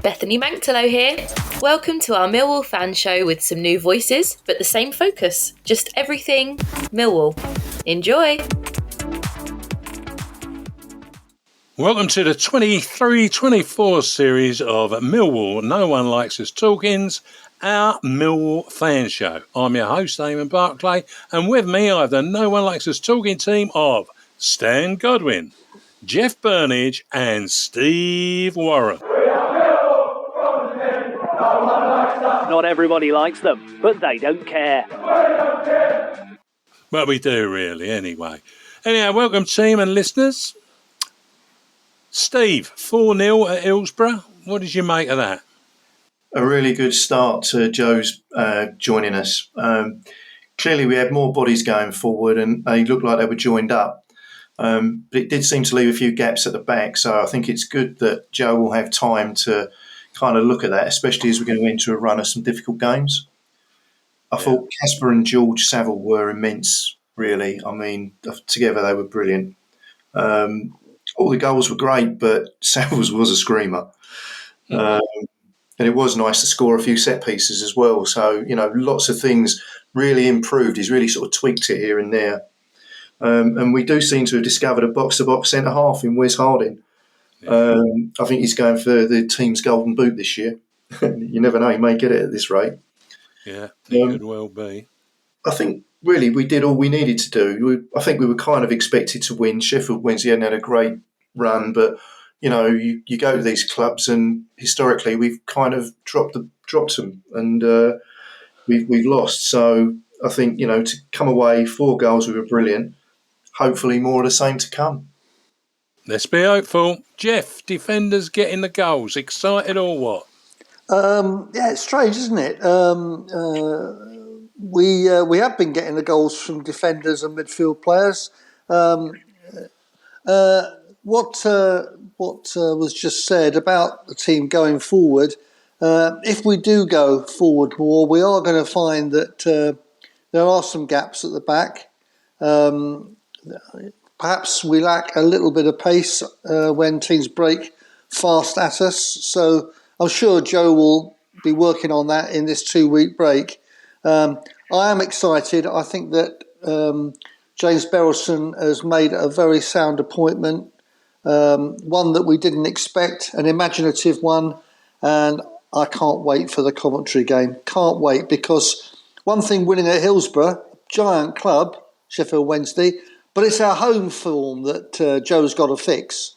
Bethany Manctalo here. Welcome to our Millwall fan show with some new voices, but the same focus. Just everything Millwall. Enjoy! Welcome to the 23-24 series of Millwall No One Likes Us Talkings, our Millwall fan show. I'm your host, Eamonn Barclay, and with me I have the No One Likes Us Talking team of Stan Godwin, Jeff Burnige and Steve Warren. Not everybody likes them, but they don't care. Well, we do really, anyway. Anyhow, welcome team and listeners. Steve, 4-0 at Hillsborough. What did you make of that? A really good start to Joe's joining us. Clearly, we had more bodies going forward and they looked like they were joined up. But it did seem to leave a few gaps at the back. So I think it's good that Joe will have time to kind of look at that, especially as we're going into a run of some difficult games. I thought Casper and George Saville were immense, really. I mean, together they were brilliant. All the goals were great, but Saville's was a screamer. And it was nice to score a few set pieces as well. So, you know, lots of things really improved. He's really sort of tweaked it here and there. And we do seem to have discovered a box-to-box centre-half in Wes Harding. I think he's going for the team's golden boot this year. You never know, he may get it at this rate. Yeah, it could well be. I think, really, we did all we needed to do. I think we were kind of expected to win. Sheffield Wednesday hadn't had a great run, but, you know, you go to these clubs and historically we've kind of dropped them and we've lost. So I think, you know, to come away 4 goals, we were brilliant. Hopefully more of the same to come. Let's be hopeful. Jeff, defenders getting the goals. Excited or what? Yeah, it's strange, isn't it? We have been getting the goals from defenders and midfield players. What was just said about the team going forward, if we do go forward more, we are going to find that there are some gaps at the back. Perhaps we lack a little bit of pace when teams break fast at us. So I'm sure Joe will be working on that in this 2-week break. I am excited. I think that James Berylson has made a very sound appointment, one that we didn't expect, an imaginative one, and I can't wait for the Coventry game. Can't wait, because one thing winning at Hillsborough, giant club, Sheffield Wednesday, but it's our home form that Joe's got to fix.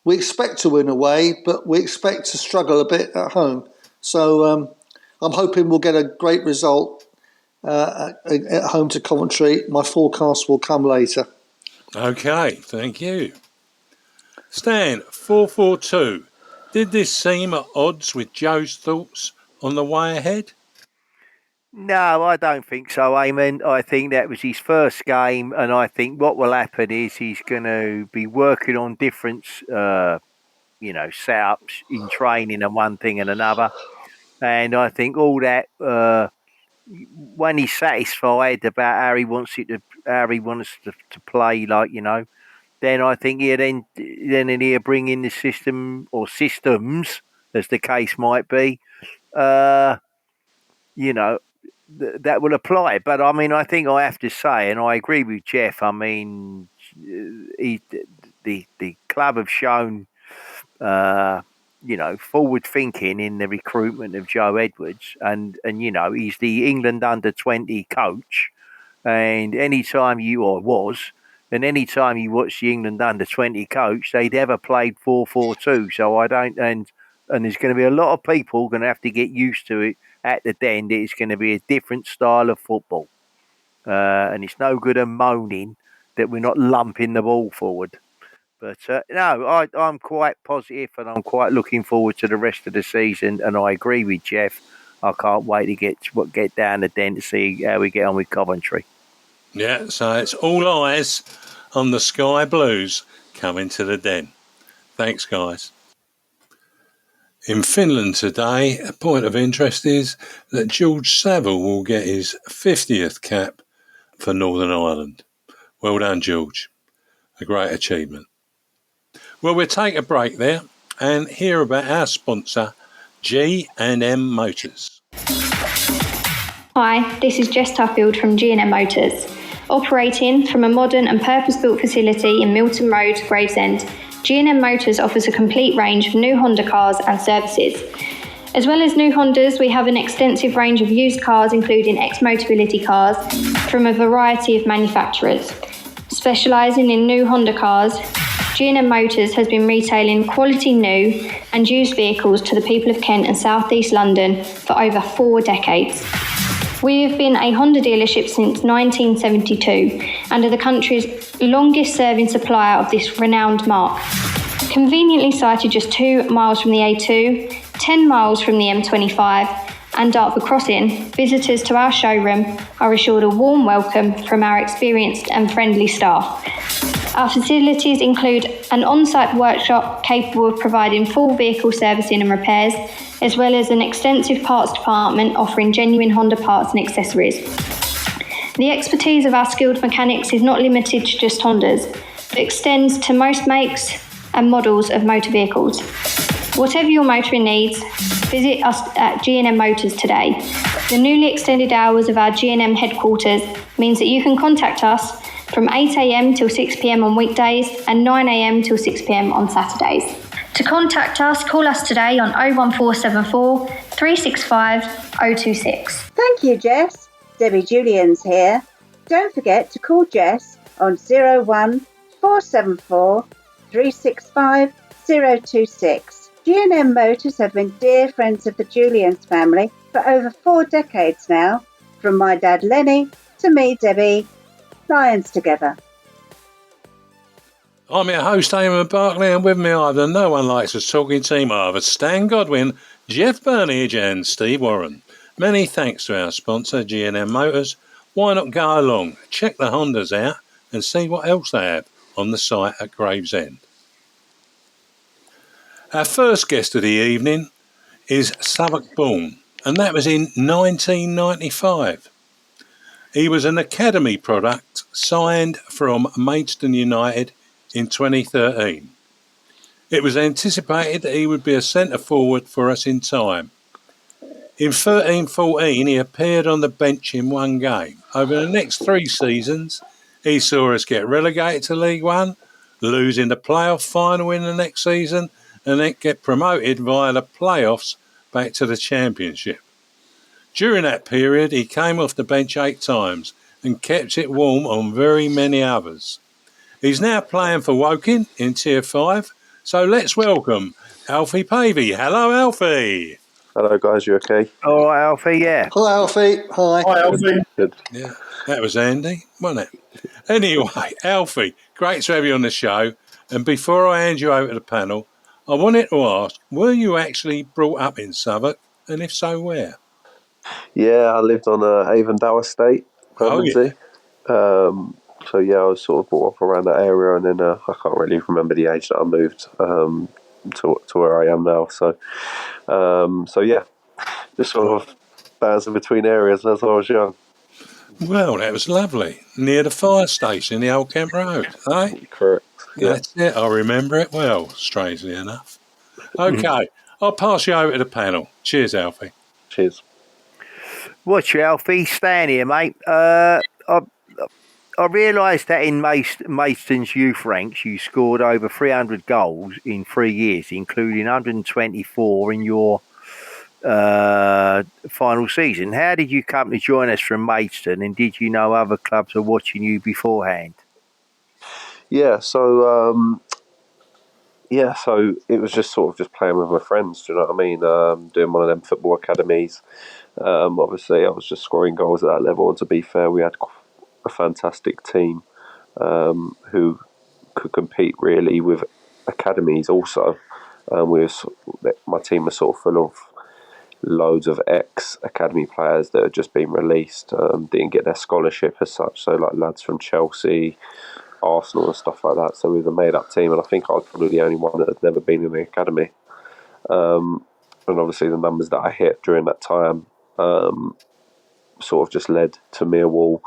We expect to win away, but we expect to struggle a bit at home. So I'm hoping we'll get a great result at home to Coventry. My forecast will come later. Okay, thank you. Stan, 4-4-2. Did this seem at odds with Joe's thoughts on the way ahead? No, I don't think so, Eamonn. I think that was his first game, and I think what will happen is he's going to be working on different, setups in training and one thing and another. And I think all that, when he's satisfied about how he wants to play, like, you know, then I think he'll bring in the system or systems, as the case might be. That will apply. But I mean, I think I have to say, and I agree with Jeff, I mean, the club have shown, forward thinking in the recruitment of Joe Edwards, and he's the England under-20 coach, and anytime you watch the England under-20 coach, they'd ever played 4-4-2. So I don't, and there's going to be a lot of people going to have to get used to it at the Den. It's going to be a different style of football. And it's no good of moaning that we're not lumping the ball forward. But I'm quite positive and I'm quite looking forward to the rest of the season. And I agree with Jeff. I can't wait to get down the Den to see how we get on with Coventry. Yeah, so it's all eyes on the Sky Blues coming to the Den. Thanks, guys. In Finland today, a point of interest is that George Saville will get his 50th cap for Northern Ireland. Well done, George. A great achievement. Well, we'll take a break there and hear about our sponsor, G&M Motors. Hi, this is Jess Tuffield from G&M Motors. Operating from a modern and purpose-built facility in Milton Road, Gravesend, G&M Motors offers a complete range of new Honda cars and services. As well as new Hondas, we have an extensive range of used cars, including ex-Motability cars from a variety of manufacturers. Specialising in new Honda cars, G&M Motors has been retailing quality new and used vehicles to the people of Kent and South East London for over 4 decades. We have been a Honda dealership since 1972 and are the country's longest serving supplier of this renowned marque. Conveniently sited just 2 miles from the A2, 10 miles from the M25 and Dartford Crossing, visitors to our showroom are assured a warm welcome from our experienced and friendly staff. Our facilities include an on-site workshop capable of providing full vehicle servicing and repairs, as well as an extensive parts department offering genuine Honda parts and accessories. The expertise of our skilled mechanics is not limited to just Hondas, but extends to most makes and models of motor vehicles. Whatever your motoring needs, visit us at G&M Motors today. The newly extended hours of our G&M headquarters means that you can contact us from 8 a.m. till 6 p.m. on weekdays and 9 a.m. till 6 p.m. on Saturdays. To contact us, call us today on 01474 365 026. Thank you, Jess. Debbie Julian's here. Don't forget to call Jess on 01474 365 026. G&M Motors have been dear friends of the Julians family for over 4 decades now, from my dad Lenny to me, Debbie. Lions together. I'm your host, Eamonn Barclay, and with me I have the No One Likes Us talking team of Stan Godwin, Jeff Burnige and Steve Warren. Many thanks to our sponsor, G&M Motors. Why not go along, check the Hondas out and see what else they have on the site at Gravesend. Our first guest of the evening is Southwark born, and that was in 1995. He was an academy product signed from Maidstone United in 2013. It was anticipated that he would be a centre forward for us in time. In 13-14, he appeared on the bench in 1 game. Over the next 3 seasons, he saw us get relegated to League One, losing the playoff final in the next season, and then get promoted via the playoffs back to the Championship. During that period, he came off the bench 8 times and kept it warm on very many others. He's now playing for Woking in Tier 5, so let's welcome Alfie Pavey. Hello, Alfie. Hello, guys. You okay? All right, Alfie, yeah. Hello, Alfie. Hi. Hi, Alfie. Good. Yeah, that was Andy, wasn't it? Anyway, Alfie, great to have you on the show. And before I hand you over to the panel, I wanted to ask, were you actually brought up in Southwark? And if so, where? Yeah, I lived on Avondale Estate, Bermondsey. So yeah, I was sort of brought up around that area, and then I can't really remember the age that I moved to where I am now. So yeah, just sort of bouncing between areas as I was young. Well, that was lovely. Near the fire station, the Old Kent Road, eh? Correct. Yeah. That's it. I remember it well, strangely enough. Okay, I'll pass you over to the panel. Cheers, Alfie. Cheers. Watch you, Alfie. Stand here, mate. I realised that in Maidstone's youth ranks, you scored over 300 goals in 3 years, including 124 in your final season. How did you come to join us from Maidstone, and did you know other clubs were watching you beforehand? Yeah, so it was just sort of just playing with my friends, do you know what I mean? Doing one of them football academies. Obviously, I was just scoring goals at that level, and to be fair, we had a fantastic team who could compete really with academies also. My team was sort of full of loads of ex-academy players that had just been released, didn't get their scholarship as such, so like lads from Chelsea, Arsenal and stuff like that. So we were a made-up team, and I think I was probably the only one that had never been in the academy. And obviously the numbers that I hit during that time sort of just led to Millwall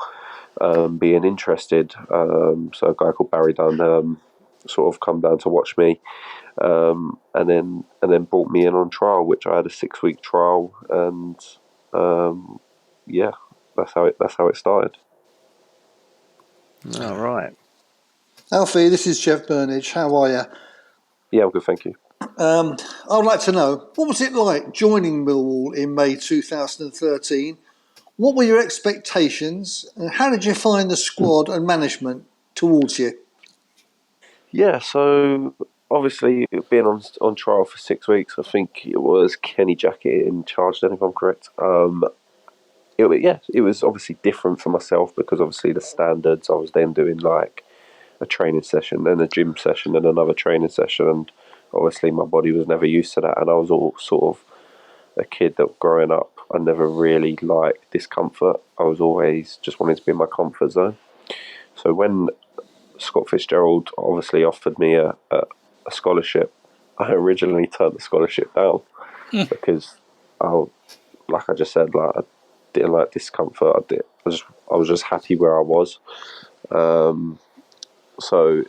being interested. So a guy called Barry Dunn sort of come down to watch me. and then brought me in on trial, which I had a 6-week trial, and that's how it started. All right. Alfie, this is Jeff Burnige. How are you? Yeah, I'm good, thank you. I would like to know, what was it like joining Millwall in May 2013? What were your expectations, and how did you find the squad and management towards you? Yeah, so obviously being on trial for 6 weeks, I think it was Kenny Jackett in charge then, if I'm correct. It was obviously different for myself because obviously the standards, I was then doing like a training session, then a gym session, and another training session, and obviously my body was never used to that, and I was all sort of a kid that growing up, I never really liked discomfort. I was always just wanting to be in my comfort zone. So when Scott Fitzgerald obviously offered me a scholarship, I originally turned the scholarship down because like I just said, like I didn't like discomfort. I was just happy where I was. So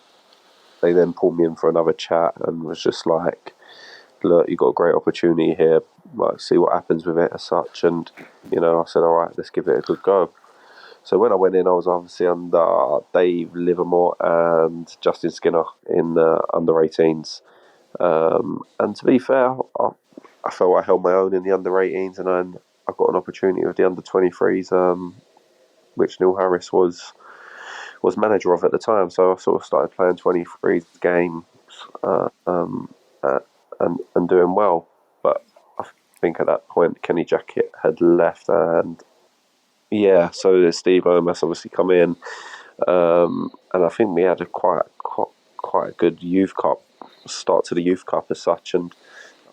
they then pulled me in for another chat and was just like, look, you've got a great opportunity here, like see what happens with it as such. And I said, all right, let's give it a good go. So when I went in, I was obviously under Dave Livermore and Justin Skinner in the under 18s. And to be fair, I felt I held my own in the under 18s, and then I got an opportunity with the under 23s, which Neil Harris was manager of at the time. So I sort of started playing 23s games and doing well. But I think at that point, Kenny Jackett had left, and so Steve Omas obviously come in, and I think we had quite a good youth cup start to the youth cup as such, and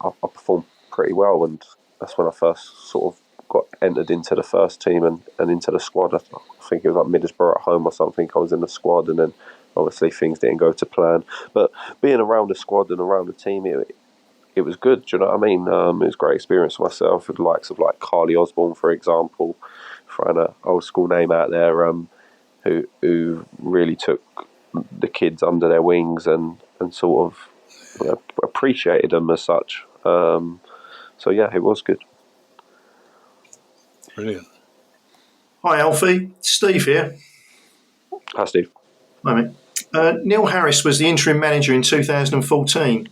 I performed pretty well, and that's when I first sort of got entered into the first team and into the squad. I think it was like Middlesbrough at home or something. I was in the squad, and then obviously things didn't go to plan. But being around the squad and around the team, it was good. Do you know what I mean? It was a great experience for myself with the likes of like Carly Osborne, for example, throwing an old school name out there, who really took the kids under their wings and sort of appreciated them as such. So yeah, it was good. Brilliant. Hi, Alfie. Steve here. Hi, Steve. Hi, mate. Neil Harris was the interim manager in 2014.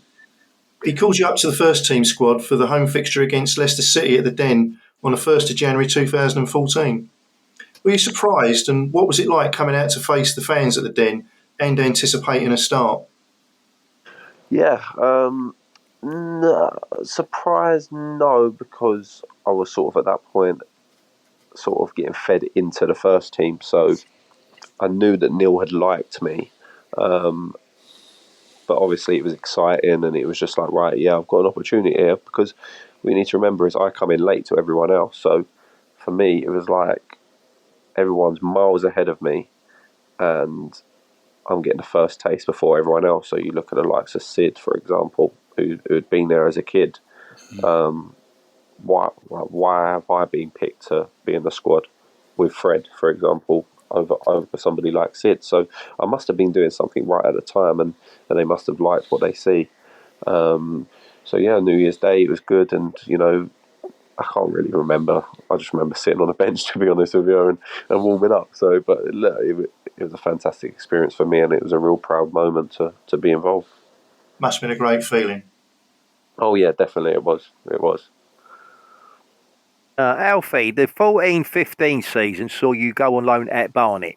He called you up to the first team squad for the home fixture against Leicester City at the Den on the 1st of January 2014. Were you surprised, and what was it like coming out to face the fans at the Den and anticipating a start? Yeah, no, surprised, no, because I was sort of at that point sort of getting fed into the first team, so I knew that Neil had liked me, but obviously it was exciting, and it was just like, right, yeah, I've got an opportunity here, because what you need to remember is I come in late to everyone else, so for me it was like everyone's miles ahead of me, and I'm getting the first taste before everyone else. So you look at the likes of Sid, for example, who had been there as a kid. Why have I been picked to be in the squad with Fred, for example, over somebody like Sid? So I must have been doing something right at the time, and they must have liked what they see. So yeah, New Year's Day, it was good, and I can't really remember. I just remember sitting on a bench, to be honest with you, and warming up. So, but it was a fantastic experience for me, and it was a real proud moment to be involved. Must have been a great feeling. Oh yeah, definitely it was. It was. Alfie, the 14-15 season saw you go on loan at Barnet,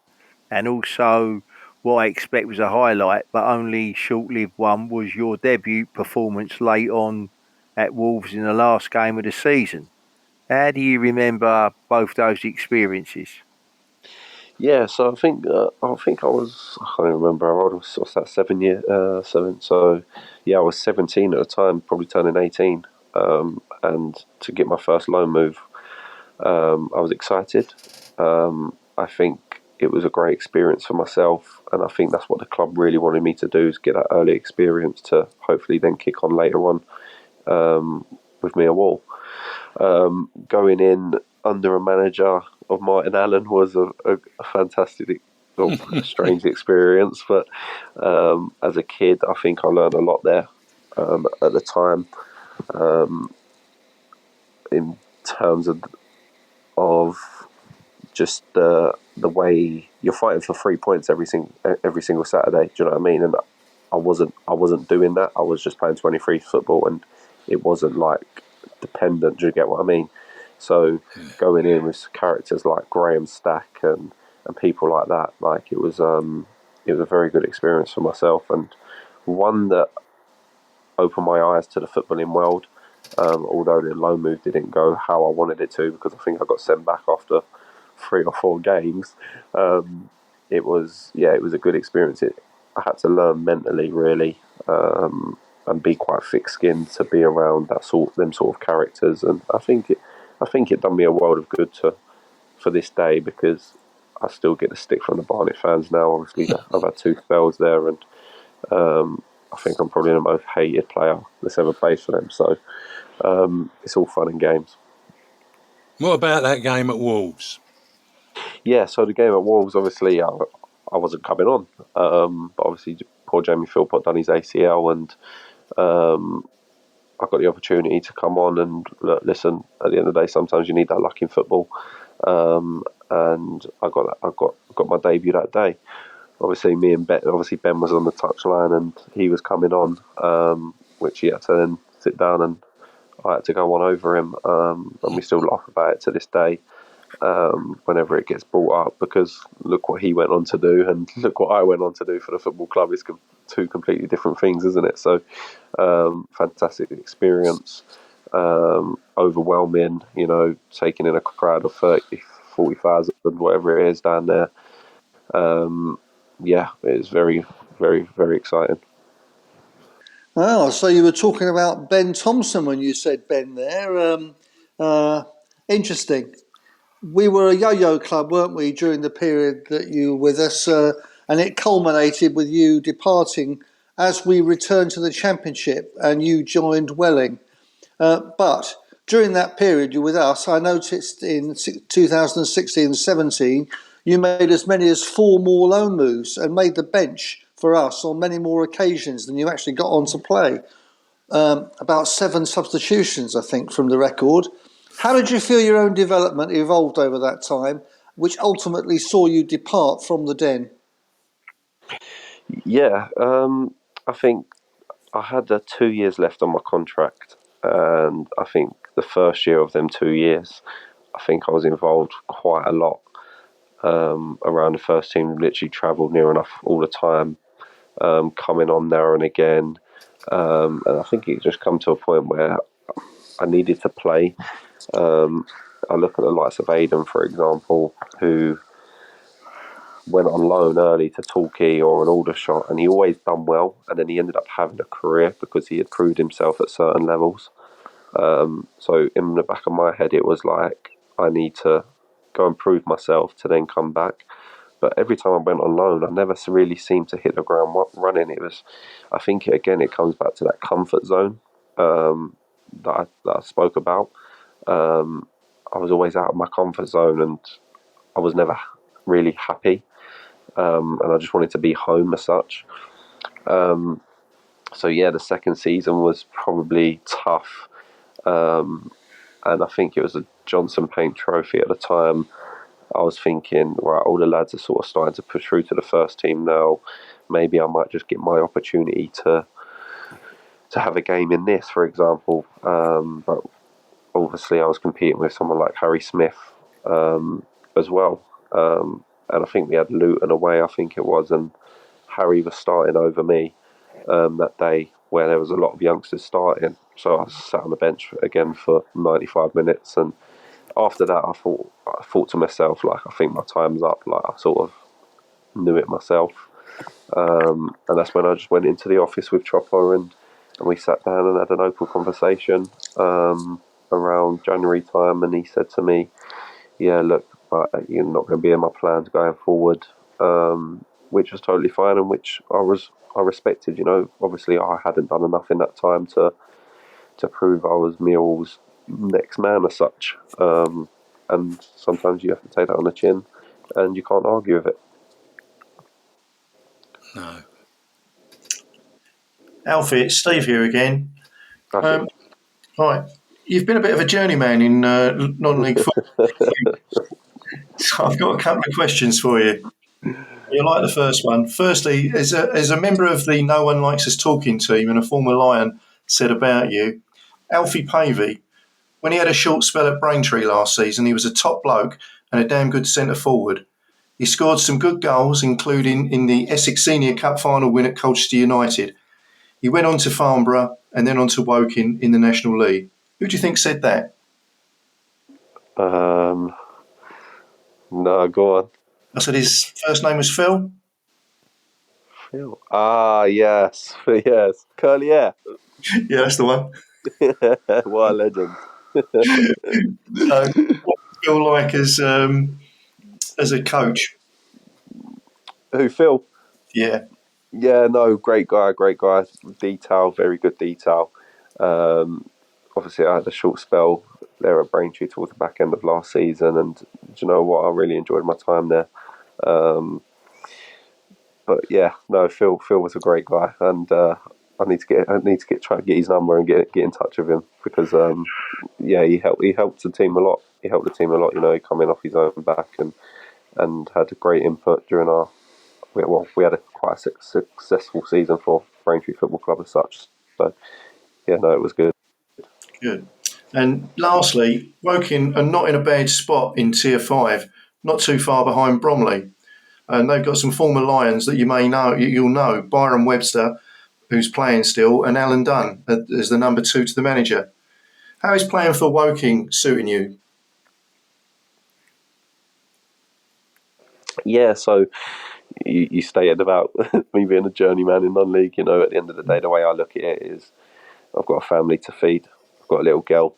and also what I expect was a highlight, but only short-lived one, was your debut performance late on at Wolves in the last game of the season. How do you remember both those experiences? Yeah, so I think I was, I can't even remember how old I was. What's that? 7. So yeah, I was 17 at the time, probably turning 18, and to get my first loan move, I was excited. I think it was a great experience for myself, and I think that's what the club really wanted me to do, is get that early experience to hopefully then kick on later on with Millwall. Going in under a manager of Martin Allen was a fantastic, strange experience, but as a kid I think I learned a lot there. at the time, in terms of just the way you're fighting for 3 points every single Saturday. Do you know what I mean? And I wasn't doing that. I was just playing 23 football, and it wasn't like dependent. Do you get what I mean? So going in with characters like Graham Stack and people like that, like it was a very good experience for myself, and one that opened my eyes to the footballing world. Although the loan move didn't go how I wanted it to, because I think I got sent back after 3 or 4 games. It was a good experience. I had to learn mentally, really, and be quite thick-skinned to be around them sort of characters. And I think it done me a world of good for this day, because I still get the stick from the Barnet fans now. Obviously, I've had 2 spells there, and I think I'm probably the most hated player that's ever played for them. So it's all fun and games. What about that game at Wolves? Yeah, so the game at Wolves, obviously, I wasn't coming on. But obviously, poor Jamie Philpott done his ACL, and I got the opportunity to come on. And listen, at the end of the day, sometimes you need that luck in football. And I got my debut that day. Obviously, me and Ben was on the touchline, and he was coming on, which he had to then sit down, and I had to go on over him. And we still laugh about it to this day. Whenever it gets brought up, because look what he went on to do and look what I went on to do for the football club. It's 2 completely different things, isn't it? So fantastic experience, overwhelming, taking in a crowd of 30, 40,000, whatever it is down there. It's very, very, very exciting. Oh, so you were talking about Ben Thompson when you said Ben there. Interesting. We were a yo-yo club, weren't we, during the period that you were with us, and it culminated with you departing as we returned to the Championship and you joined Welling. But during that period you were with us, I noticed in 2016-17 you made as many as 4 more loan moves and made the bench for us on many more occasions than you actually got on to play. About 7 substitutions, I think, from the record. How did you feel your own development evolved over that time, which ultimately saw you depart from the Den? Yeah, I think I had 2 years left on my contract, and I think the first year of them 2 years, I think I was involved quite a lot around the first team. Literally travelled near enough all the time, coming on now and again, and I think it just come to a point where I needed to play. I look at the likes of Aidan, for example, who went on loan early to Torquay or an Aldershot, and he always done well, and then he ended up having a career because he had proved himself at certain levels. So in the back of my head, it was like, I need to go and prove myself to then come back. But every time I went on loan, I never really seemed to hit the ground running. I think it comes back to that comfort zone that I spoke about. I was always out of my comfort zone, and I was never really happy. And I just wanted to be home as such. So yeah, the second season was probably tough. And I think it was a Johnson Paint Trophy at the time. I was thinking, right, all the lads are sort of starting to push through to the first team now. Maybe I might just get my opportunity to have a game in this, for example. But obviously I was competing with someone like Harry Smith as well. And I think we had Luton away, I think it was, and Harry was starting over me that day, where there was a lot of youngsters starting. So I sat on the bench again for 95 minutes, and after that I thought to myself, like, I think my time's up. Like, I sort of knew it myself, and that's when I just went into the office with Chopper, and we sat down and had an open conversation around January time, and he said to me, yeah, look, you're not going to be in my plans going forward, which was totally fine, and which I respected. Obviously I hadn't done enough in that time to prove I was Millwall's next man as such, and sometimes you have to take that on the chin, and you can't argue with it. No. Alfie, it's Steve here again. Okay. Right, you've been a bit of a journeyman in non-league football. So I've got a couple of questions for you. You like the first one. Firstly, as a member of the No One Likes Us Talking team and a former Lion said about you, Alfie Pavey, when he had a short spell at Braintree last season, he was a top bloke and a damn good centre forward. He scored some good goals, including in the Essex Senior Cup final win at Colchester United. He went on to Farnborough and then on to Woking in the National League. Who do you think said that? No, go on. I said his first name was Phil. Phil. Ah, yes. Yes. Curly hair. Yeah, that's the one. What a legend. So, what do you feel like as a coach? Who, Phil? Yeah. Yeah, no, great guy. Detail, very good detail. Obviously, I had a short spell there at Braintree towards the back end of last season, and do you know what? I really enjoyed my time there. But yeah, no, Phil was a great guy, and I need to try to get his number and get in touch with him because yeah, he helped the team a lot. He helped the team a lot. You know, he come in off his own back and had a great input during our. We had quite a successful season for Braintree Football Club as such. So yeah, no, it was good. Good. And lastly, Woking are not in a bad spot in Tier 5, not too far behind Bromley. And they've got some former Lions that you'll know, Byron Webster, who's playing still, and Alan Dunn as the number 2 to the manager. How is playing for Woking suiting you? Yeah, so you stated about me being a journeyman in non-league. You know, at the end of the day, the way I look at it is I've got a family to feed. I've got a little girl.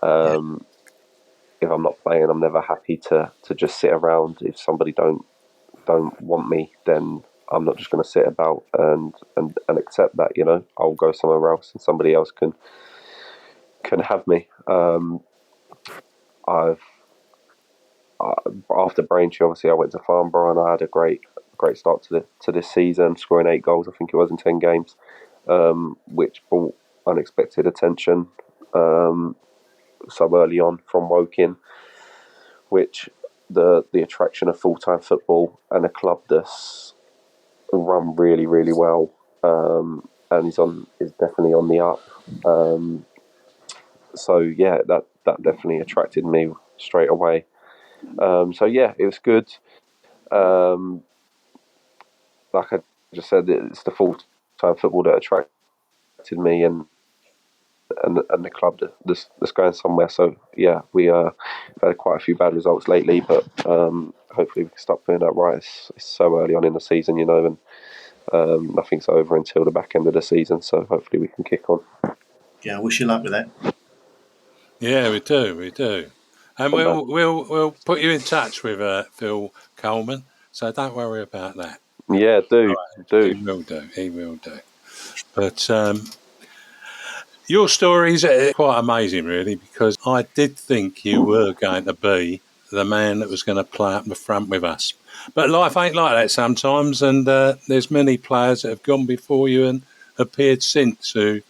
If I'm not playing, I'm never happy to just sit around. If somebody don't want me, then I'm not just going to sit about and accept that. You know, I'll go somewhere else and somebody else can have me. After Braintree, obviously, I went to Farnborough and I had a great start to this season, scoring 8 goals. I think it was in 10 games, which brought unexpected attention so early on from Woking, which the attraction of full-time football and a club that's run really, really well, and is definitely on the up. So yeah, that definitely attracted me straight away. So yeah, it was good. Like I just said, it's the full-time football that attracted me, and the club that's going somewhere. So yeah, we had quite a few bad results lately, but hopefully we can start putting that right. It's so early on in the season, you know, and nothing's over until the back end of the season. So hopefully we can kick on. Yeah, I wish you luck with that. Yeah, we do. And we'll put you in touch with Phil Coleman, so don't worry about that. Yeah, do. He will do. But your stories are quite amazing, really, because I did think you were going to be the man that was going to play up the front with us. But life ain't like that sometimes, and there's many players that have gone before you and appeared since who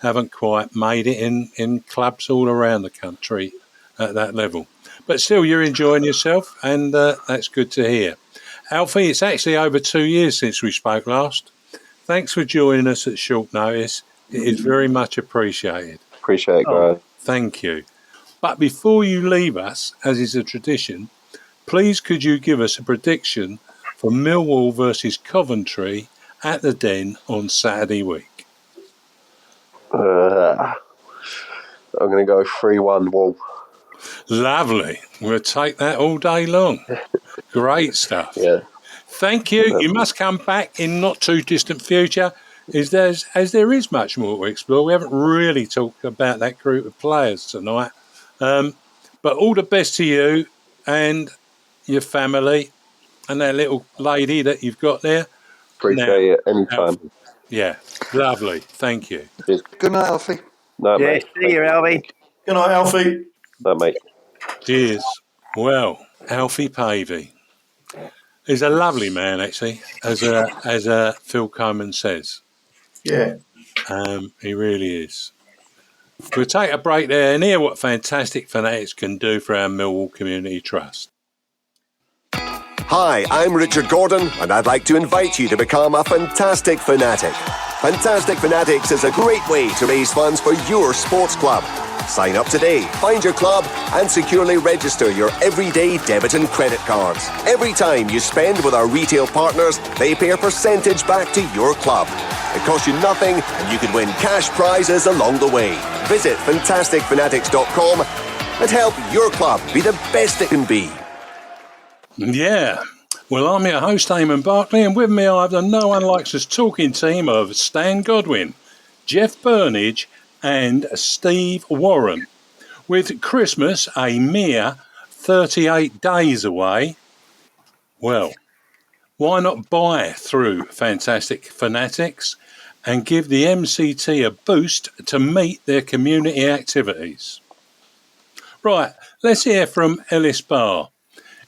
haven't quite made it in clubs all around the country at that level. But still, you're enjoying yourself, and that's good to hear. Alfie, it's actually over 2 years since we spoke last. Thanks for joining us at short notice. It is very much appreciated. Appreciate it, guys. Thank you. But before you leave us, as is a tradition, please could you give us a prediction for Millwall versus Coventry at the Den on Saturday week? I'm going to go 3-1 Wall. Lovely. We'll take that all day long. Great stuff. Yeah. Thank you. You must come back in not too distant future, as there is much more to explore. We haven't really talked about that group of players tonight. But all the best to you and your family and that little lady that you've got there. Appreciate it. Anytime. Yeah. Lovely. Thank you. Cheers. Good night, Alfie. No, Yeah, mate. see you, Alfie. Good night, Alfie. No, mate. Cheers. Well, Alfie Pavey is a lovely man, actually, as Phil Coleman says. Yeah, He really is. We'll take a break there and hear what Fantastic Fanatics can do for our Millwall Community Trust. Hi, I'm Richard Gordon, and I'd like to invite you to become a Fantastic Fanatic. Fantastic Fanatics is a great way to raise funds for your sports club. Sign up today, find your club, and securely register your everyday debit and credit cards. Every time you spend with our retail partners, they pay a percentage back to your club. It costs you nothing, and you can win cash prizes along the way. Visit fantasticfanatics.com and help your club be the best it can be. Yeah. Well, I'm your host, Eamonn Barclay, and with me I have the No One Likes Us talking team of Stan Godwin, Jeff Burnige, and Steve Warren. With Christmas a mere 38 days away, well, why not buy through Fantastic Fanatics and give the MCT a boost to meet their community activities? Right, let's hear from Ellis Barr.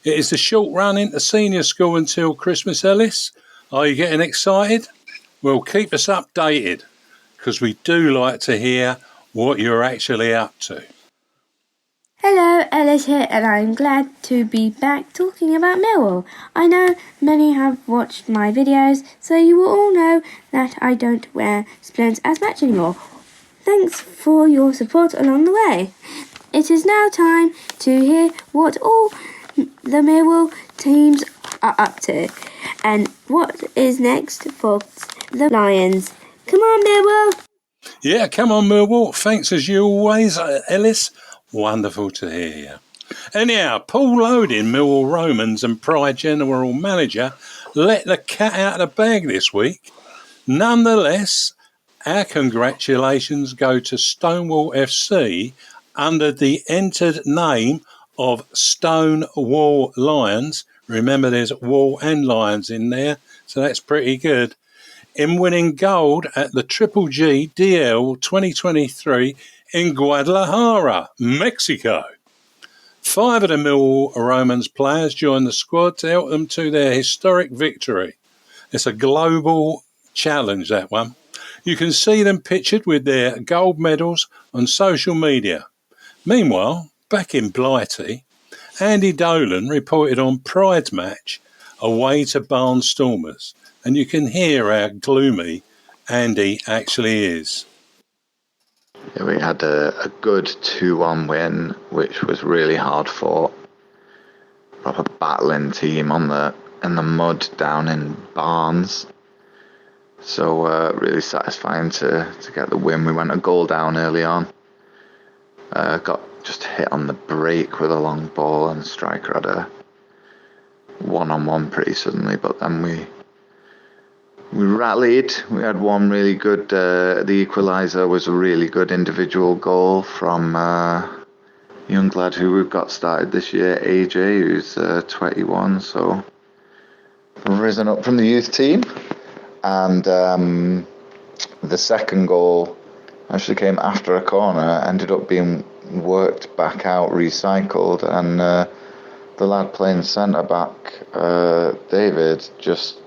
It is the short run into senior school until Christmas, Ellis. Are you getting excited? Well, keep us updated, because we do like to hear what you're actually up to. Hello, Ellis here, and I'm glad to be back talking about Millwall. I know many have watched my videos, so you will all know that I don't wear splints as much anymore. Thanks for your support along the way. It is now time to hear what all the Millwall teams are up to, and what is next for the Lions. Come on, Millwall! Yeah, come on, Millwall. Thanks as you always, Ellis. Wonderful to hear you. Anyhow, Paul Loading, Millwall Romans and Pride General Manager, let the cat out of the bag this week. Nonetheless, our congratulations go to Stonewall FC under the entered name of Stonewall Lions. Remember, there's Wall and Lions in there, so that's pretty good. In winning gold at the Triple G DL 2023 in Guadalajara, Mexico. 5 of the Millwall Romans players joined the squad to help them to their historic victory. It's a global challenge, that one. You can see them pictured with their gold medals on social media. Meanwhile, back in Blighty, Andy Dolan reported on Pride's match away to Barnstormers, and you can hear how gloomy Andy actually is. Yeah, we had a good 2-1 win, which was really hard fought. Proper battling team in the mud down in Barnes. So really satisfying to get the win. We went a goal down early on. Got just hit on the break with a long ball, and the striker had a one-on-one pretty suddenly, but then we rallied. We had one really good, the equaliser was a really good individual goal from a young lad who we've got started this year, AJ, who's 21, so risen up from the youth team. And the second goal actually came after a corner, ended up being worked back out, recycled, and the lad playing centre-back, David, just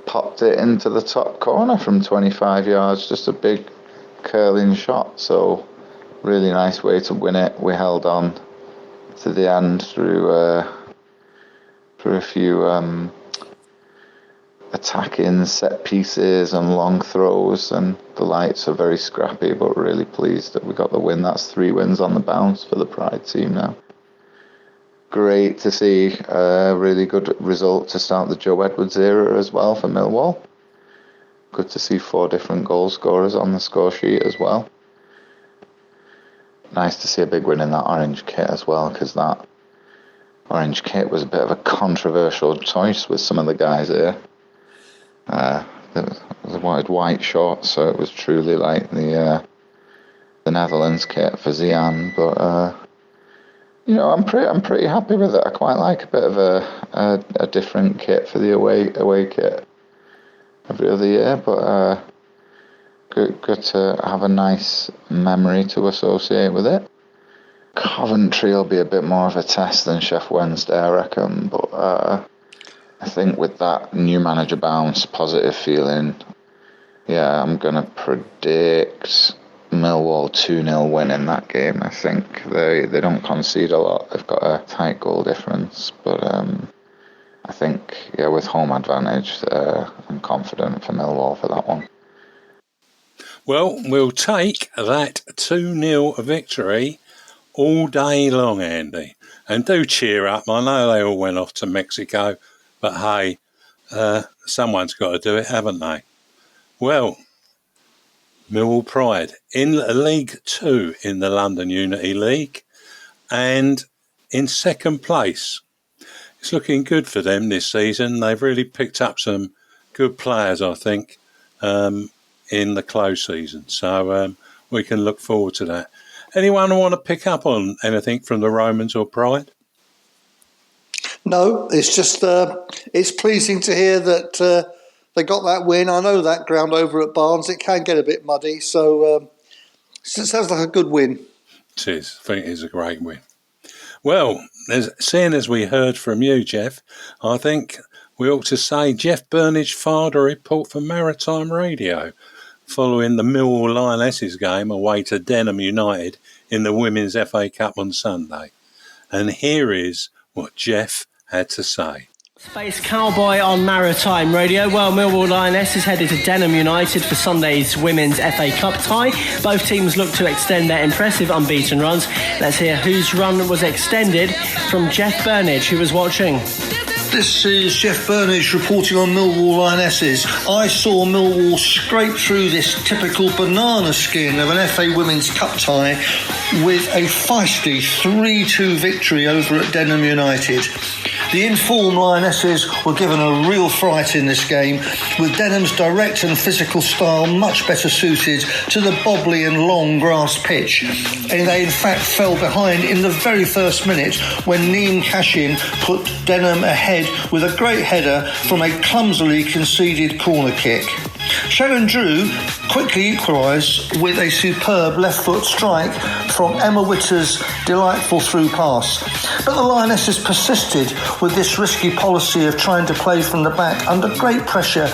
popped it into the top corner from 25 yards, just a big curling shot. So really nice way to win it. We held on to the end through a few attacking set pieces and long throws, and the Lights are very scrappy, but really pleased that we got the win. That's 3 wins on the bounce for the Pride team now. Great to see a really good result to start the Joe Edwards era as well for Millwall. Good to see 4 different goal scorers on the score sheet as well. Nice to see a big win in that orange kit as well, because that orange kit was a bit of a controversial choice with some of the guys here. They wanted white shorts, so it was truly like the Netherlands kit for Zian, but I'm pretty happy with it. I quite like a bit of a different kit for the away kit every other year, but good to have a nice memory to associate with it. Coventry will be a bit more of a test than Sheffield Wednesday, I reckon, but I think with that new manager bounce, positive feeling, Yeah, I'm going to predict Millwall 2-0 win in that game. I think they don't concede a lot. They've got a tight goal difference, but I think, with home advantage, I'm confident for Millwall for that one. Well, we'll take that 2-0 victory all day long, Andy. And do cheer up. I know they all went off to Mexico, but hey, someone's got to do it, haven't they? Well, Millwall Pride in League 2 in the London Unity League and in second place. It's looking good for them this season. They've really picked up some good players, I think, in the close season. So we can look forward to that. Anyone want to pick up on anything from the Romans or Pride? No, it's just it's pleasing to hear that they got that win. I know that ground over at Barnes, it can get a bit muddy, so it sounds like a good win. It is. I think it is a great win. Well, seeing as we heard from you, Jeff, I think we ought to say Jeff Burnige fired a report for Maritime Radio following the Millwall Lionesses game away to Denham United in the Women's FA Cup on Sunday. And here is what Jeff had to say. Space Cowboy on Maritime Radio. Well, Millwall Lionesses headed to Denham United for Sunday's Women's FA Cup tie. Both teams look to extend their impressive unbeaten runs. Let's hear whose run was extended from Jeff Burnige, who was watching. This is Jeff Burnige reporting on Millwall Lionesses. I saw Millwall scrape through this typical banana skin of an FA Women's Cup tie with a feisty 3-2 victory over at Denham United. The informed Lionesses were given a real fright in this game, with Denham's direct and physical style much better suited to the bobbly and long grass pitch. And they in fact fell behind in the very first minute when Neem Cashin put Denham ahead with a great header from a clumsily conceded corner kick. Shannon Drew quickly equalised with a superb left foot strike from Emma Witter's delightful through pass. But the Lionesses persisted with this risky policy of trying to play from the back under great pressure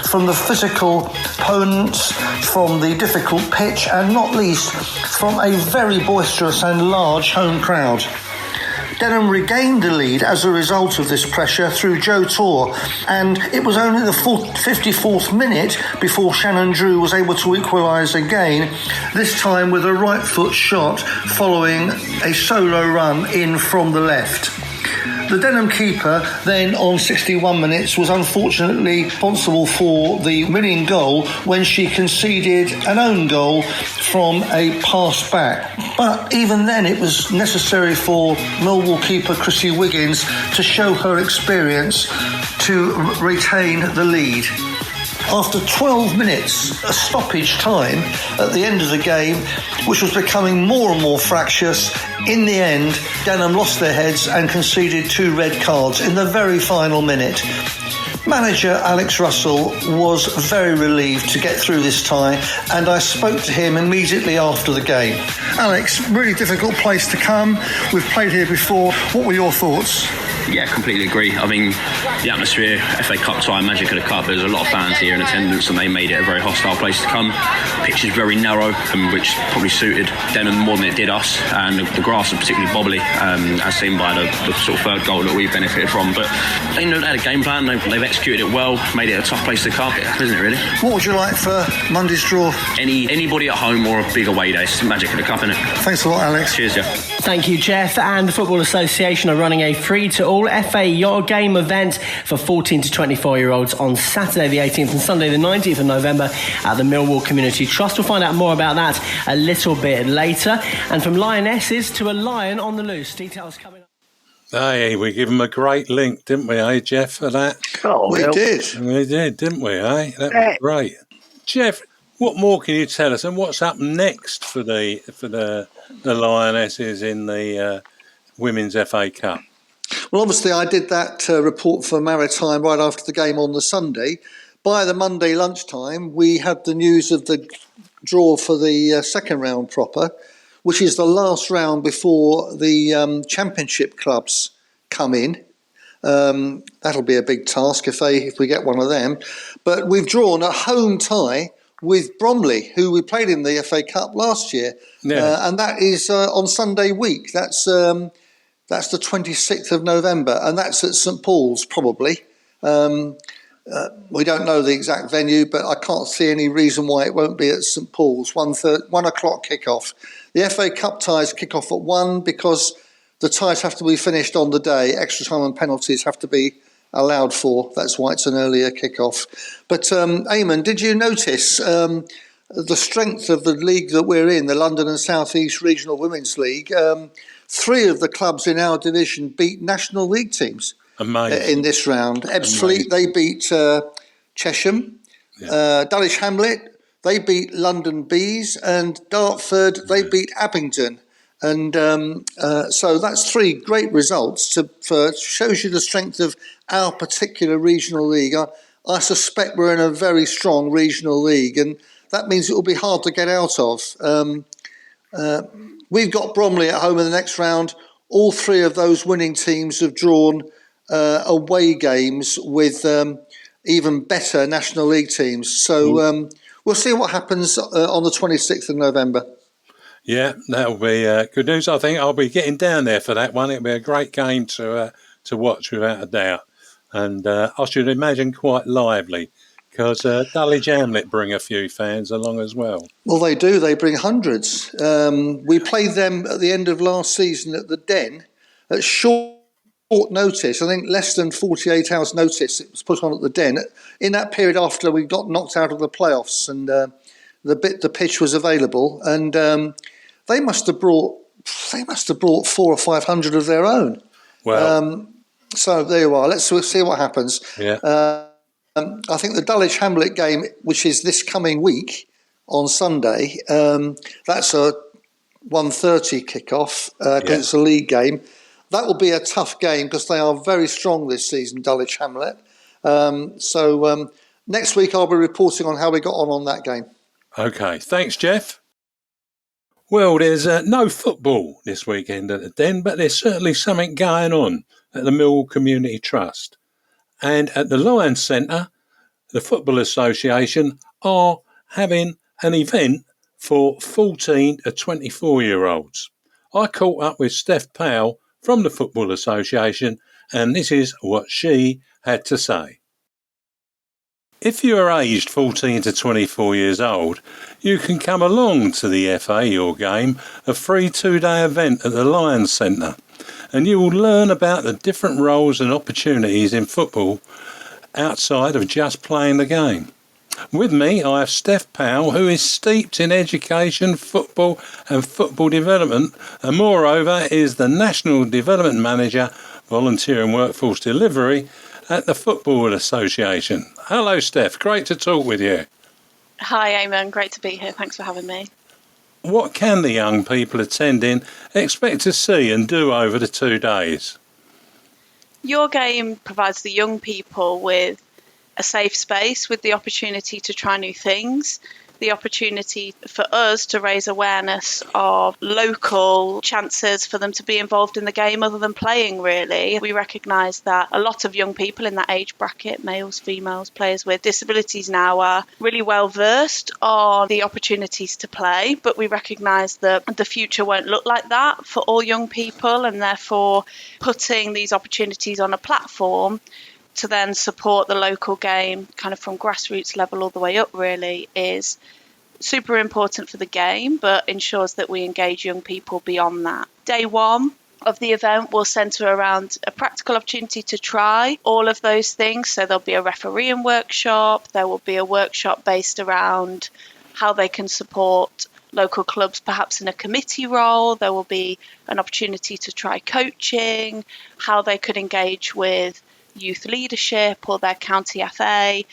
from the physical opponents, from the difficult pitch, and not least from a very boisterous and large home crowd. Denham regained the lead as a result of this pressure through Joe Torr, and it was only the 54th minute before Shannon Drew was able to equalise again, this time with a right foot shot following a solo run in from the left. The Denham keeper then on 61 minutes was unfortunately responsible for the winning goal when she conceded an own goal from a pass back. But even then it was necessary for Millwall keeper Chrissy Wiggins to show her experience to retain the lead. After 12 minutes, a stoppage time at the end of the game, which was becoming more and more fractious, in the end, Denham lost their heads and conceded 2 red cards in the very final minute. Manager Alex Russell was very relieved to get through this tie, and I spoke to him immediately after the game. Alex, really difficult place to come. We've played here before. What were your thoughts? Yeah, completely agree. I mean, the atmosphere, FA Cup tie, magic of the cup, there's a lot of fans here in attendance and they made it a very hostile place to come. Pitch is very narrow, which probably suited Denham more than it did us, and the grass is particularly bobbly, as seen by the sort of third goal that we benefited from. But they had a game plan, they've executed it well, made it a tough place to come, isn't it really? What would you like for Monday's draw? Anybody at home or a big away day. It's magic of the cup, isn't it? Thanks a lot, Alex. Cheers, Jeff. Thank you, Jeff. And the Football Association are running a free-to-all FA Your Game event for 14 to 24-year-olds on Saturday the 18th and Sunday the 19th of November at the Millwall Community Trust. We'll find out more about that a little bit later. And from Lionesses to a lion on the loose. Details coming up. Hey, we give them a great link, didn't we, Jeff, for that? Oh, We did. We did, didn't we, That was great. Jeff, what more can you tell us, and what's up next for the Lionesses in the Women's FA Cup? Well, obviously, I did that report for Maritime right after the game on the Sunday. By the Monday lunchtime, we had the news of the draw for the second round proper, which is the last round before the championship clubs come in. That'll be a big task if we get one of them. But we've drawn a home tie with Bromley, who we played in the FA Cup last year. And that is on Sunday week. That's the 26th of November, and that's at St Paul's, probably. We don't know the exact venue, but I can't see any reason why it won't be at St Paul's. 1 o'clock kickoff. The FA Cup ties kick off at 1 because the ties have to be finished on the day. Extra time and penalties have to be allowed for. That's why it's an earlier kickoff. But Eamonn, did you notice the strength of the league that we're in, the London and South East Regional Women's League? 3 of the clubs in our division beat National League teams. Amazing. In this round. Ebbsfleet, they beat Chesham. Dulwich Hamlet, they beat London Bees. And Dartford, they beat Abingdon. And so that's 3 great results. Shows you the strength of our particular regional league. I suspect we're in a very strong regional league, and that means it will be hard to get out of. We've got Bromley at home in the next round. All 3 of those winning teams have drawn away games with even better National League teams. So we'll see what happens on the 26th of November. Yeah, that'll be good news. I think I'll be getting down there for that one. It'll be a great game to watch without a doubt. And I should imagine quite lively because Dulwich Hamlet bring a few fans along as well. Well, they do. They bring hundreds. We played them at the end of last season at the Den at short notice. I think less than 48 hours notice it was put on at the Den. In that period after we got knocked out of the playoffs and the pitch was available, and they must have brought 400 or 500 of their own. Wow. So there you are. Let's see what happens. Yeah. I think the Dulwich Hamlet game, which is this coming week on Sunday, that's a 1:30 kickoff against a league game. That will be a tough game because they are very strong this season, Dulwich Hamlet. So next week I'll be reporting on how we got on that game. Okay, thanks, Jeff. Well, there's no football this weekend at the Den, but there's certainly something going on at the Millwall Community Trust. And at the Lions Centre, the Football Association are having an event for 14 to 24-year-olds. I caught up with Steph Powell from the Football Association, and this is what she had to say. If you are aged 14 to 24 years old, you can come along to the FA Your Game, a free 2-day event at the Lions Centre, and you will learn about the different roles and opportunities in football outside of just playing the game. With me, I have Steph Powell, who is steeped in education, football and football development, and moreover is the National Development Manager, Volunteer and Workforce Delivery at the Football Association. Hello, Steph. Great to talk with you. Hi, Eamonn. Great to be here. Thanks for having me. What can the young people attending expect to see and do over the 2 days? Your game provides the young people with a safe space, with the opportunity to try new things, the opportunity for us to raise awareness of local chances for them to be involved in the game other than playing, really. We recognise that a lot of young people in that age bracket, males, females, players with disabilities now, are really well versed on the opportunities to play, but we recognise that the future won't look like that for all young people, and therefore putting these opportunities on a platform to then support the local game kind of from grassroots level all the way up really is super important for the game, but ensures that we engage young people beyond that. Day 1 of the event will centre around a practical opportunity to try all of those things. So there'll be a refereeing workshop, there will be a workshop based around how they can support local clubs perhaps in a committee role. There will be an opportunity to try coaching, how they could engage with youth leadership or their county FA.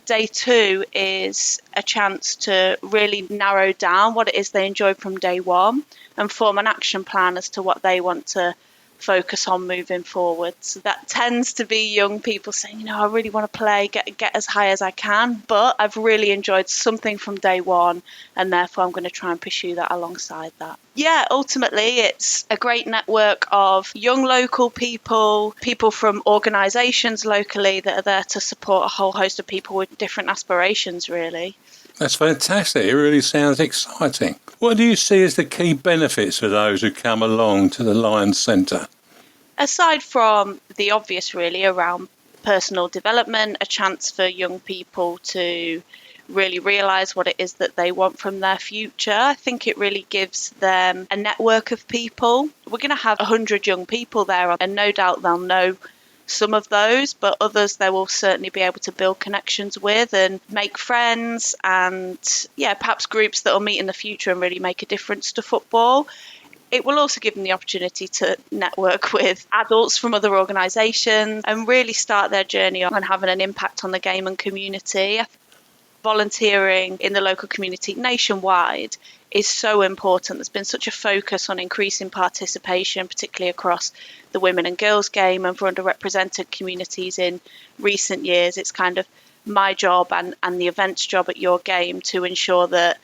Day 2 is a chance to really narrow down what it is they enjoyed from day 1 and form an action plan as to what they want to focus on moving forward. So that tends to be young people saying, I really want to play, get as high as I can, but I've really enjoyed something from day 1 and therefore I'm going to try and pursue that alongside that. Yeah, ultimately it's a great network of young local people from organisations locally that are there to support a whole host of people with different aspirations really. That's fantastic. It really sounds exciting. What do you see as the key benefits for those who come along to the Lions Centre? Aside from the obvious, really, around personal development, a chance for young people to really realise what it is that they want from their future, I think it really gives them a network of people. We're going to have 100 young people there, and no doubt they'll know some of those, but others they will certainly be able to build connections with and make friends, and perhaps groups that will meet in the future and really make a difference to football. It will also give them the opportunity to network with adults from other organisations and really start their journey on having an impact on the game and community. Volunteering in the local community nationwide is so important. There's been such a focus on increasing participation, particularly across the women and girls game and for underrepresented communities in recent years. It's kind of my job and the events job at your game to ensure that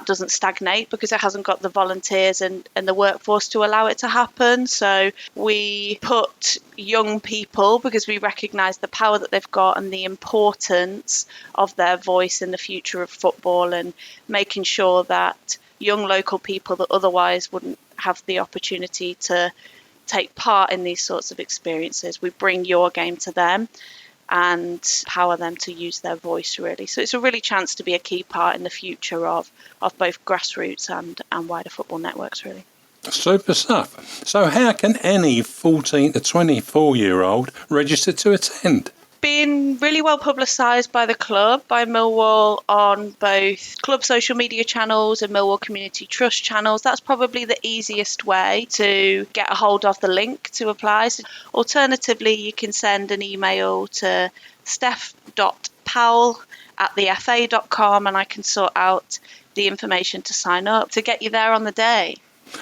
doesn't stagnate, because it hasn't got the volunteers and the workforce to allow it to happen. So we put young people, because we recognise the power that they've got and the importance of their voice in the future of football, and making sure that young local people that otherwise wouldn't have the opportunity to take part in these sorts of experiences, we bring your game to them and empower them to use their voice, really. So it's a really chance to be a key part in the future of both grassroots and wider football networks, really. Super stuff. So how can any 14 to 24-year-old register to attend? Been really well publicised by the club, by Millwall, on both club social media channels and Millwall Community Trust channels. That's probably the easiest way to get a hold of the link to apply. So alternatively, you can send an email to steph.powell@thefa.com and I can sort out the information to sign up to get you there on the day.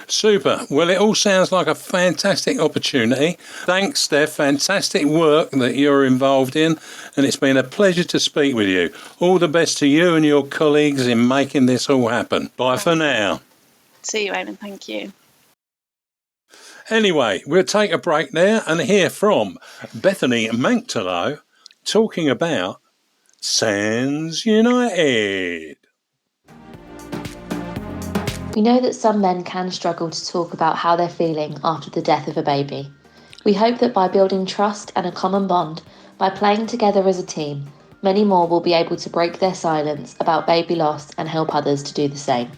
Super. Well, it all sounds like a fantastic opportunity. Thanks, Steph. Fantastic work that you're involved in, and it's been a pleasure to speak with you. All the best to you and your colleagues in making this all happen. Bye for now. See you, Eamonn. Thank you. Anyway, we'll take a break there and hear from Bethany Manctalo talking about Sands United. We know that some men can struggle to talk about how they're feeling after the death of a baby. We hope that by building trust and a common bond, by playing together as a team, many more will be able to break their silence about baby loss and help others to do the same.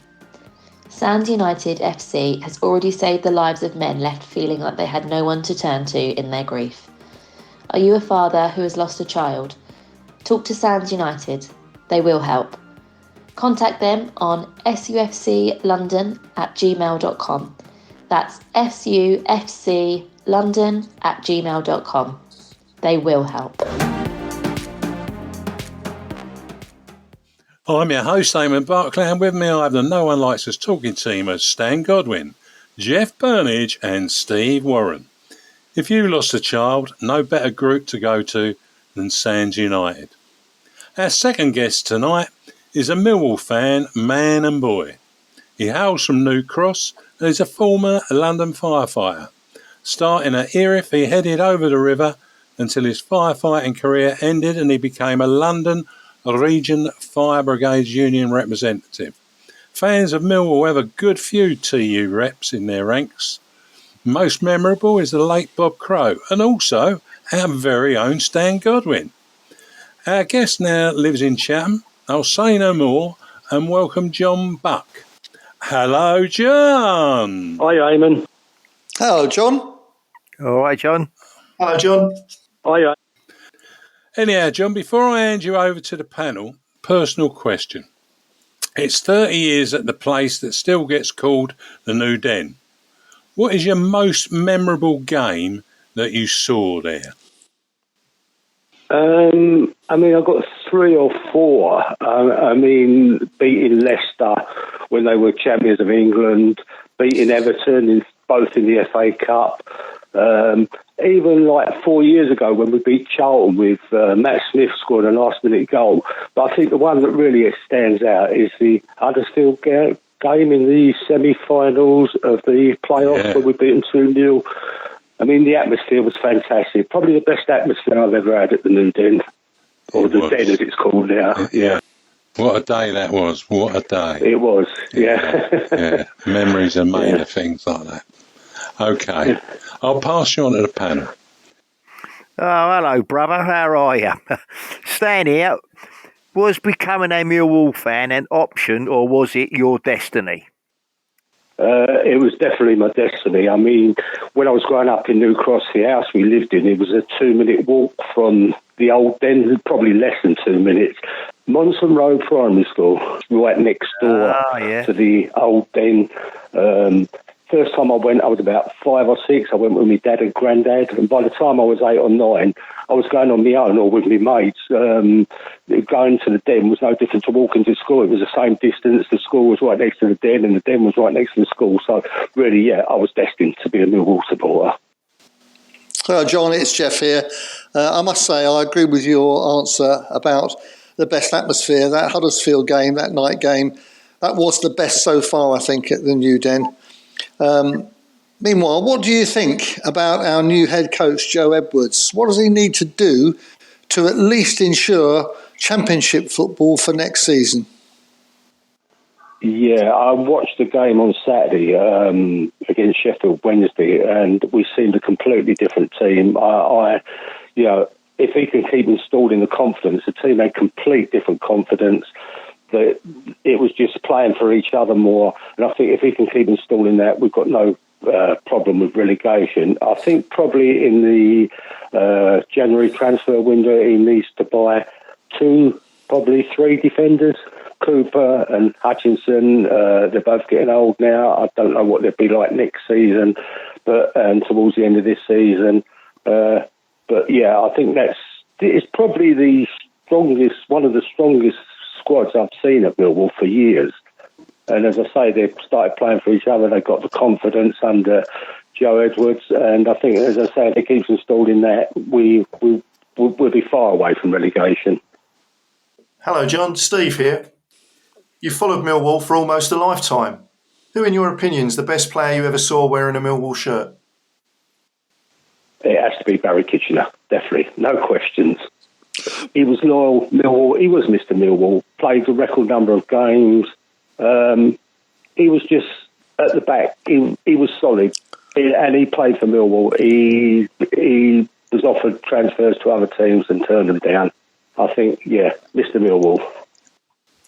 Sands United FC has already saved the lives of men left feeling like they had no one to turn to in their grief. Are you a father who has lost a child? Talk to Sands United. They will help. Contact them on sufclondon@gmail.com. That's sufclondon@gmail.com. They will help. I'm your host, Eamonn Barclay, and with me I have the No One Likes Us talking team of Stan Godwin, Jeff Burnige and Steve Warren. If you lost a child, no better group to go to than Sands United. Our second guest tonight is a Millwall fan, man and boy. He hails from New Cross and is a former London firefighter. Starting at Erith, he headed over the river until his firefighting career ended and he became a London Region Fire Brigades Union representative. Fans of Millwall have a good few TU reps in their ranks. Most memorable is the late Bob Crow and also our very own Stan Godwin. Our guest now lives in Chatham. I'll say no more and welcome John Buck. Hello, John. Hi, Eamonn. Hello, John. All right, John. Hello, John. Hi. Anyhow, John, before I hand you over to the panel, personal question. It's 30 years at the place that still gets called the New Den. What is your most memorable game that you saw there? I've got 3 or 4. Beating Leicester when they were champions of England, beating Everton both in the FA Cup. Even like 4 years ago when we beat Charlton with Matt Smith scoring a last-minute goal. But I think the one that really stands out is the Huddersfield game in the semi-finals of the playoffs where we beat them 2-0. The atmosphere was fantastic. Probably the best atmosphere I've ever had at the New Den, or the Den as it's called now. Yeah. What a day that was. What a day. It was, yeah. Yeah. Memories are made of things like that. Okay. I'll pass you on to the panel. Oh, hello, brother. How are you? Stan here. Was becoming a Millwall fan an option, or was it your destiny? It was definitely my destiny. I mean, when I was growing up in New Cross, the house we lived in, it was a 2-minute walk from the old den, probably less than 2 minutes. Monson Road Primary School, right next door to the old den. First time I went, I was about 5 or 6. I went with my dad and granddad, and by the time I was 8 or 9, I was going on my own or with my mates. Going to the den was no different to walking to school. It was the same distance. The school was right next to the den, and the den was right next to the school. So really, yeah, I was destined to be a Millwall supporter. Hello, John, it's Jeff here. I must say I agree with your answer about the best atmosphere. That Huddersfield game, that night game, that was the best so far, I think, at the New Den. Meanwhile, what do you think about our new head coach, Joe Edwards? What does he need to do to at least ensure Championship football for next season? Yeah, I watched the game on Saturday against Sheffield Wednesday, and we seemed a completely different team. If he can keep installing the confidence, the team had complete different confidence. That it was just playing for each other more, and I think if he can keep installing that, we've got no problem with relegation. I think probably in the January transfer window, he needs to buy 2, probably 3 defenders. Cooper and Hutchinson, they're both getting old now. I don't know what they'll be like next season, and towards the end of this season. But yeah, I think it's probably one of the strongest squads I've seen at Millwall for years. And as I say, they've started playing for each other. They've got the confidence under Joe Edwards, and I think, as I say, if he keeps installing that, we'll be far away from relegation. Hello, John. Steve here. You followed Millwall for almost a lifetime. Who, in your opinion, is the best player you ever saw wearing a Millwall shirt? It has to be Barry Kitchener, definitely. No questions. He was loyal Millwall. He was Mr. Millwall. Played a record number of games. He was just at the back. He was solid. And he played for Millwall. He was offered transfers to other teams and turned them down. I think, yeah, Mr. Millwall.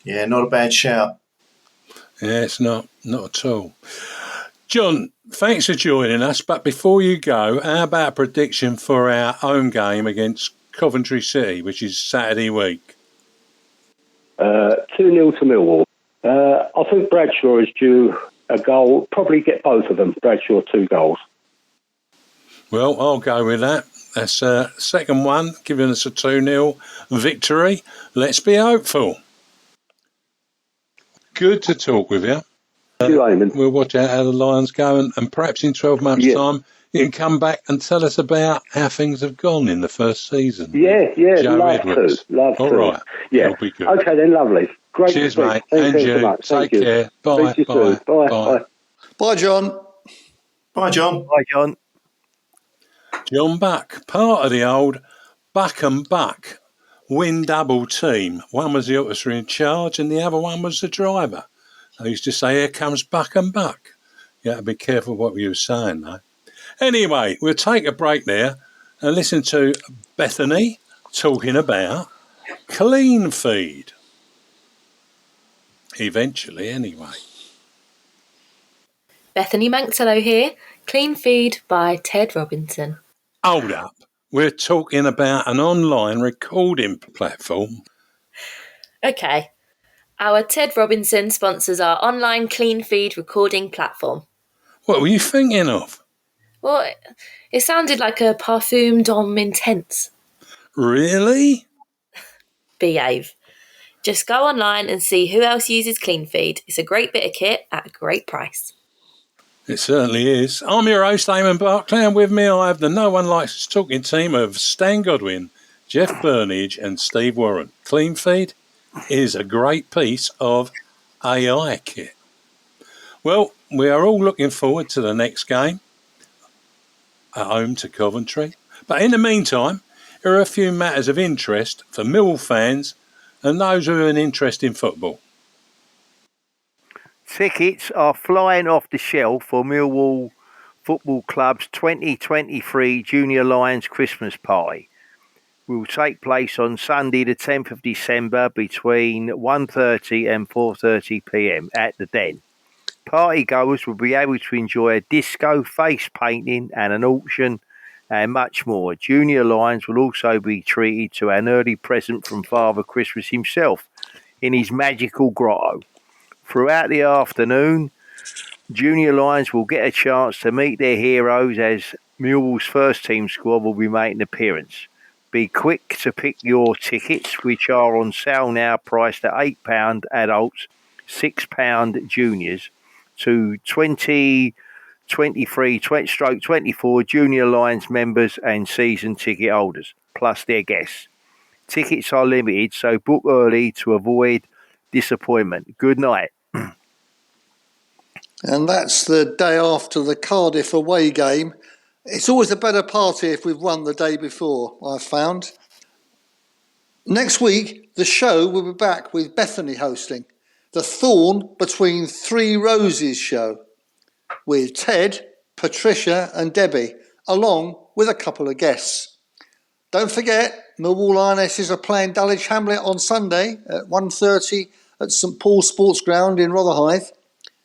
Yeah, not a bad shout. Yeah, it's not at all. John, thanks for joining us. But before you go, how about a prediction for our home game against Coventry City, which is Saturday week? 2-0 to Millwall. I think Bradshaw is due a goal. Probably get both of them. Bradshaw 2 goals. Well, I'll go with that. That's a second one, giving us a 2-0 victory. Let's be hopeful. Good to talk with you. We'll watch out how the Lions go, and perhaps in 12 months' time, you can come back and tell us about how things have gone in the first season. Yeah, Joe love Edwards. to. Love all to. right. Yeah. It'll be good. Okay, then, lovely. Great Cheers, to speak. mate. Thank And you so you. much. Take care. Bye. Speak to you soon. Bye. Bye. Bye, John. Bye, John. Bye, John. John Buck, part of the old Buck and Buck win double team. One was the officer in charge and the other one was the driver. I used to say, here comes Buck and Buck. You have to be careful what you were saying, though. Anyway, we'll take a break there and listen to Bethany talking about clean feed. Eventually, anyway. Bethany Manxello here. Clean Feed by Ted Robinson. Hold up. We're talking about an online recording platform. Okay. Our Ted Robinson sponsors our online clean feed recording platform. What were you thinking of? Well, it sounded like a Parfum d'Homme Intense. Really? Behave. Just go online and see who else uses clean feed. It's a great bit of kit at a great price. It certainly is. I'm your host, Eamonn Barclay, and with me I have the No One Likes Us Talking team of Stan Godwin, Jeff Burnige and Steve Warren. Clean Feed is a great piece of AI kit. Well, we are all looking forward to the next game at home to Coventry. But in the meantime, there are a few matters of interest for Millwall fans and those who have an interest in football. Tickets are flying off the shelf for Millwall Football Club's 2023 Junior Lions Christmas Party. Will take place on Sunday the 10th of December between 1:30 and 4:30 p.m. at the Den. Partygoers will be able to enjoy a disco, face painting and an auction and much more. Junior Lions will also be treated to an early present from Father Christmas himself in his magical grotto. Throughout the afternoon, Junior Lions will get a chance to meet their heroes as Millwall's first team squad will be making an appearance. Be quick to pick your tickets, which are on sale now, priced at £8 adults, £6 juniors, to 2023/24 Junior Lions members and season ticket holders, plus their guests. Tickets are limited, so book early to avoid disappointment. Good night. And that's the day after the Cardiff away game. It's always a better party if we've won the day before, I've found. Next week, the show will be back with Bethany hosting the Thorn Between Three Roses show with Ted, Patricia and Debbie, along with a couple of guests. Don't forget, Millwall Lionesses are playing Dulwich Hamlet on Sunday at 1:30 at St Paul's Sports Ground in Rotherhithe.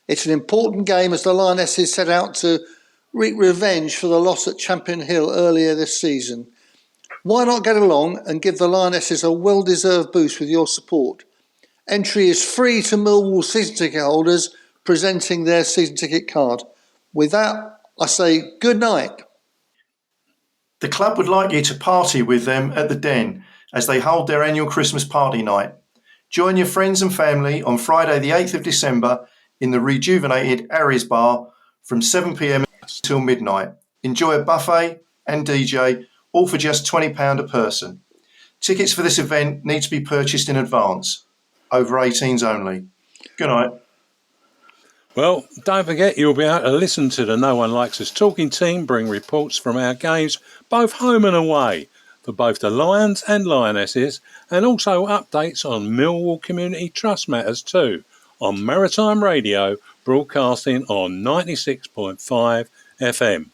It's an important game as the Lionesses set out to wreak revenge for the loss at Champion Hill earlier this season. Why not get along and give the Lionesses a well-deserved boost with your support? Entry is free to Millwall season ticket holders presenting their season ticket card. With that, I say good night. The club would like you to party with them at the Den as they hold their annual Christmas party night. Join your friends and family on Friday the 8th of December in the rejuvenated Aries Bar from 7 p.m. till midnight. Enjoy a buffet and DJ, all for just £20 a person. Tickets for this event need to be purchased in advance. Over 18s only. Good night. Well, don't forget you'll be able to listen to the No One Likes Us talking team bring reports from our games, both home and away, for both the Lions and Lionesses, and also updates on Millwall Community Trust matters too, on Maritime Radio, broadcasting on 96.5 FM.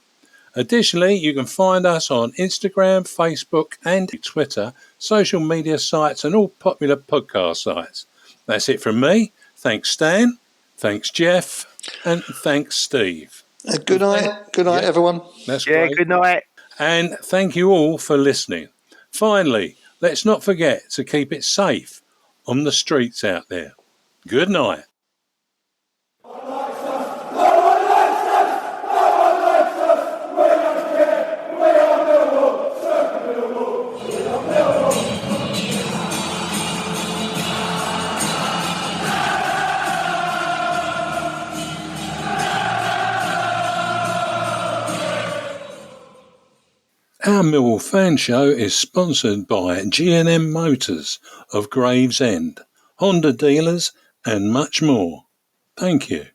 Additionally, you can find us on Instagram, Facebook and Twitter, social media sites and all popular podcast sites. That's it from me. Thanks, Stan. Thanks, Jeff. And thanks, Steve. Good night. Good night, everyone. That's great. Good night. And thank you all for listening. Finally, let's not forget to keep it safe on the streets out there. Good night. Our Millwall Fan Show is sponsored by G&M Motors of Gravesend, Honda dealers and much more. Thank you.